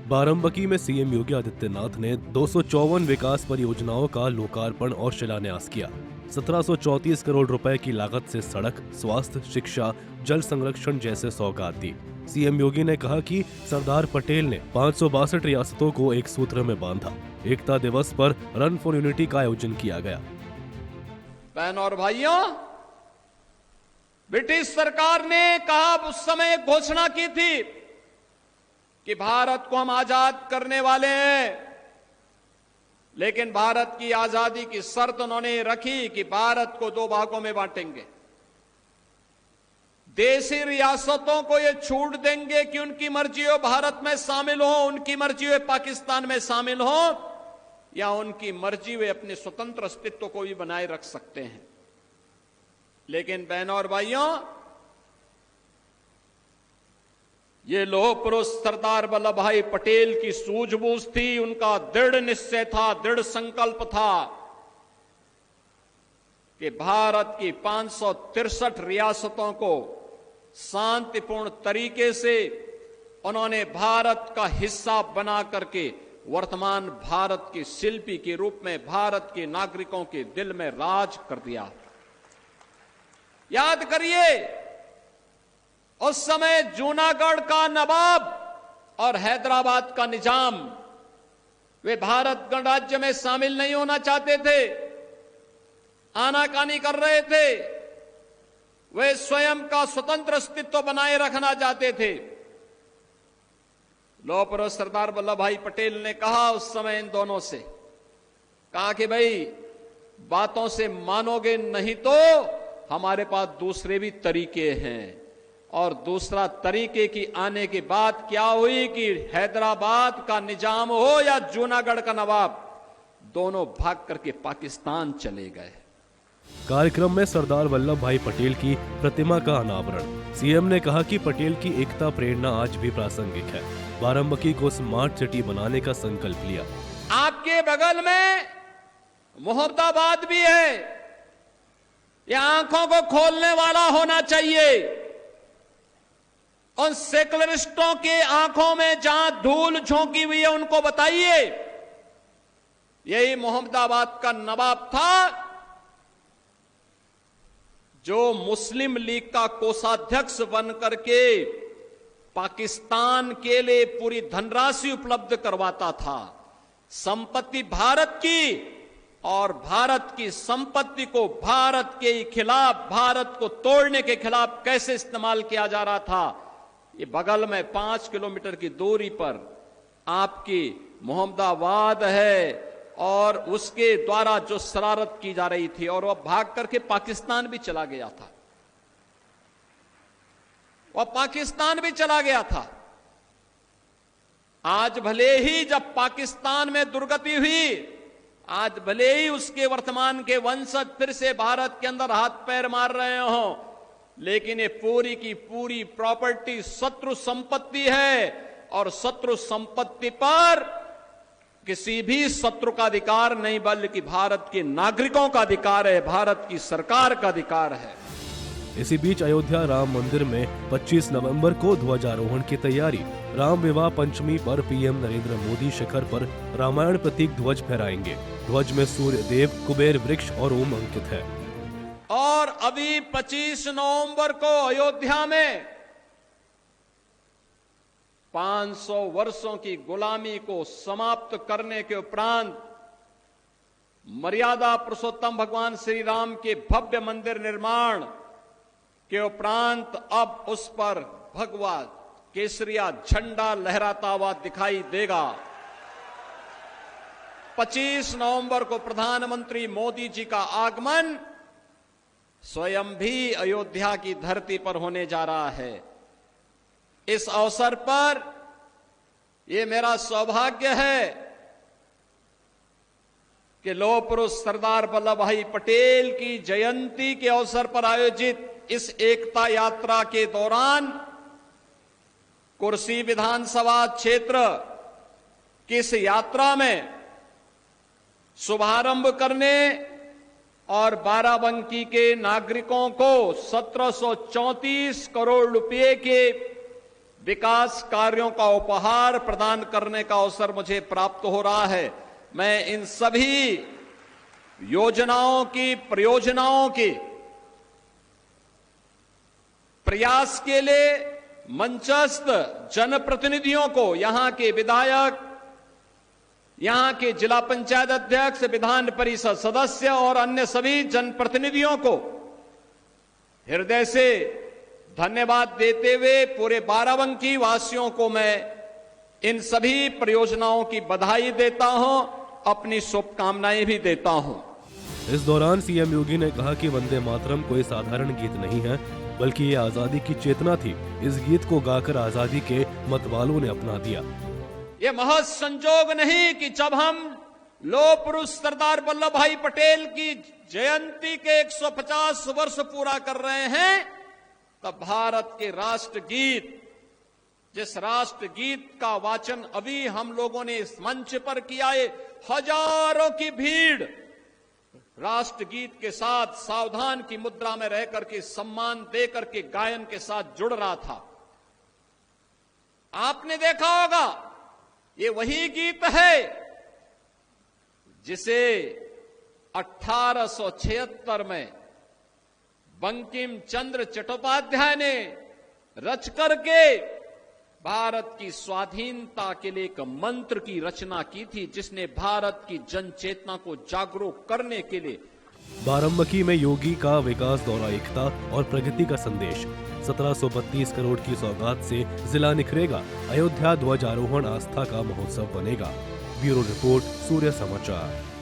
बाराबंकी में सीएम योगी आदित्यनाथ ने 254 विकास परियोजनाओं का लोकार्पण और शिलान्यास किया। 1734 करोड़ रुपए की लागत से सड़क, स्वास्थ्य, शिक्षा, जल संरक्षण जैसे सौगात दी। सीएम योगी ने कहा कि सरदार पटेल ने 562 रियासतों को एक सूत्र में बांधा। एकता दिवस पर रन फॉर यूनिटी का आयोजन किया गया। बहनों और भाइयों, ब्रिटिश सरकार ने कहा, उस समय घोषणा की थी कि भारत को हम आजाद करने वाले हैं, लेकिन भारत की आजादी की शर्त उन्होंने रखी कि भारत को 2 भागों में बांटेंगे। देशी रियासतों को ये छूट देंगे कि उनकी मर्जी हो भारत में शामिल हो, उनकी मर्जी हो पाकिस्तान में शामिल हो, या उनकी मर्जी वे अपने स्वतंत्र अस्तित्व को भी बनाए रख सकते हैं। लेकिन बहनों और भाइयों, ये लौह पुरुष सरदार वल्लभ भाई पटेल की सूझबूझ थी, उनका दृढ़ निश्चय था, दृढ़ संकल्प था कि भारत की 563 रियासतों को शांतिपूर्ण तरीके से उन्होंने भारत का हिस्सा बना करके वर्तमान भारत की शिल्पी के रूप में भारत के नागरिकों के दिल में राज कर दिया। याद करिए, उस समय जूनागढ़ का नवाब और हैदराबाद का निजाम, वे भारत गणराज्य में शामिल नहीं होना चाहते थे, आनाकानी कर रहे थे। वे स्वयं का स्वतंत्र अस्तित्व बनाए रखना चाहते थे। लौह पुरुष सरदार वल्लभ भाई पटेल ने कहा उस समय इन दोनों से, कहा कि भाई बातों से मानोगे नहीं तो हमारे पास दूसरे भी तरीके हैं। और दूसरा तरीके की आने की बात क्या हुई कि हैदराबाद का निजाम हो या जूनागढ़ का नवाब, दोनों भाग करके पाकिस्तान चले गए। कार्यक्रम में सरदार वल्लभ भाई पटेल की प्रतिमा का अनावरण। सीएम ने कहा कि पटेल की एकता प्रेरणा आज भी प्रासंगिक है। बाराबंकी को स्मार्ट सिटी बनाने का संकल्प लिया। आपके बगल में मोहम्मदाबाद भी है, यह आंखों को खोलने वाला होना चाहिए। उन सेकुलरिस्टों के आंखों में जहां धूल झोंकी हुई है उनको बताइए, यही मोहम्मदाबाद का नवाब था जो मुस्लिम लीग का कोषाध्यक्ष बन करके पाकिस्तान के लिए पूरी धनराशि उपलब्ध करवाता था। संपत्ति भारत की, और भारत की संपत्ति को भारत के खिलाफ, भारत को तोड़ने के खिलाफ कैसे इस्तेमाल किया जा रहा था। ये बगल में 5 किलोमीटर की दूरी पर आपकी मोहम्मदाबाद है, और उसके द्वारा जो शरारत की जा रही थी, और वह भाग करके पाकिस्तान भी चला गया था। वह पाकिस्तान भी चला गया था। आज भले ही जब पाकिस्तान में दुर्गति हुई, आज भले ही उसके वर्तमान के वंशज फिर से भारत के अंदर हाथ पैर मार रहे हों, लेकिन ये पूरी की पूरी प्रॉपर्टी शत्रु संपत्ति है, और शत्रु संपत्ति पर किसी भी शत्रु का अधिकार नहीं, बल्कि भारत के नागरिकों का अधिकार है, भारत की सरकार का अधिकार है। इसी बीच अयोध्या राम मंदिर में 25 नवंबर को ध्वजारोहण की तैयारी। राम विवाह पंचमी पर पीएम नरेंद्र मोदी शिखर पर रामायण प्रतीक ध्वज फहराएंगे। ध्वज में सूर्य देव, कुबेर वृक्ष और ओम अंकित है। और अभी 25 नवंबर को अयोध्या में 500 वर्षों की गुलामी को समाप्त करने के उपरांत मर्यादा पुरुषोत्तम भगवान श्री राम के भव्य मंदिर निर्माण के उपरांत अब उस पर भगवा केसरिया झंडा लहराता हुआ दिखाई देगा। 25 नवंबर को प्रधानमंत्री मोदी जी का आगमन स्वयं भी अयोध्या की धरती पर होने जा रहा है। इस अवसर पर यह मेरा सौभाग्य है कि लौह पुरुष सरदार वल्लभ भाई पटेल की जयंती के अवसर पर आयोजित इस एकता यात्रा के दौरान कुर्सी विधानसभा क्षेत्र की इस यात्रा में शुभारंभ करने और बाराबंकी के नागरिकों को 1734 करोड़ रुपए के विकास कार्यों का उपहार प्रदान करने का अवसर मुझे प्राप्त हो रहा है। मैं इन सभी योजनाओं की, परियोजनाओं की प्रयास के लिए मंचस्थ जनप्रतिनिधियों को, यहां के विधायक, यहां के जिला पंचायत अध्यक्ष, विधान परिषद सदस्य और अन्य सभी जनप्रतिनिधियों को हृदय से धन्यवाद देते हुए पूरे बाराबंकी वासियों को मैं इन सभी परियोजनाओं की बधाई देता हूं, अपनी शुभकामनाएं भी देता हूं। इस दौरान सीएम योगी ने कहा कि वंदे मातरम कोई साधारण गीत नहीं है, बल्कि ये आजादी की चेतना थी। इस गीत को गाकर आजादी के मतवालों ने अपना दिया। ये महज संजोग नहीं कि जब हम लौह पुरुष सरदार वल्लभ भाई पटेल की जयंती के 150 वर्ष पूरा कर रहे हैं, तब भारत के राष्ट्रगीत, जिस राष्ट्रगीत का वाचन अभी हम लोगों ने इस मंच पर किया है, हजारों की भीड़ राष्ट्रगीत के साथ सावधान की मुद्रा में रह करके, सम्मान दे करके गायन के साथ जुड़ रहा था। आपने देखा होगा ये वही गीत है जिसे 1876 में बंकिम चंद्र चट्टोपाध्याय ने रच करके भारत की स्वाधीनता के लिए एक मंत्र की रचना की थी, जिसने भारत की जन चेतना को जागरूक करने के लिए। बाराबंकी में योगी का विकास दौरा एकता और प्रगति का संदेश। 1732 करोड़ की सौगात से जिला निखरेगा। अयोध्या ध्वजारोहण आस्था का महोत्सव बनेगा। ब्यूरो रिपोर्ट, सूर्य समाचार।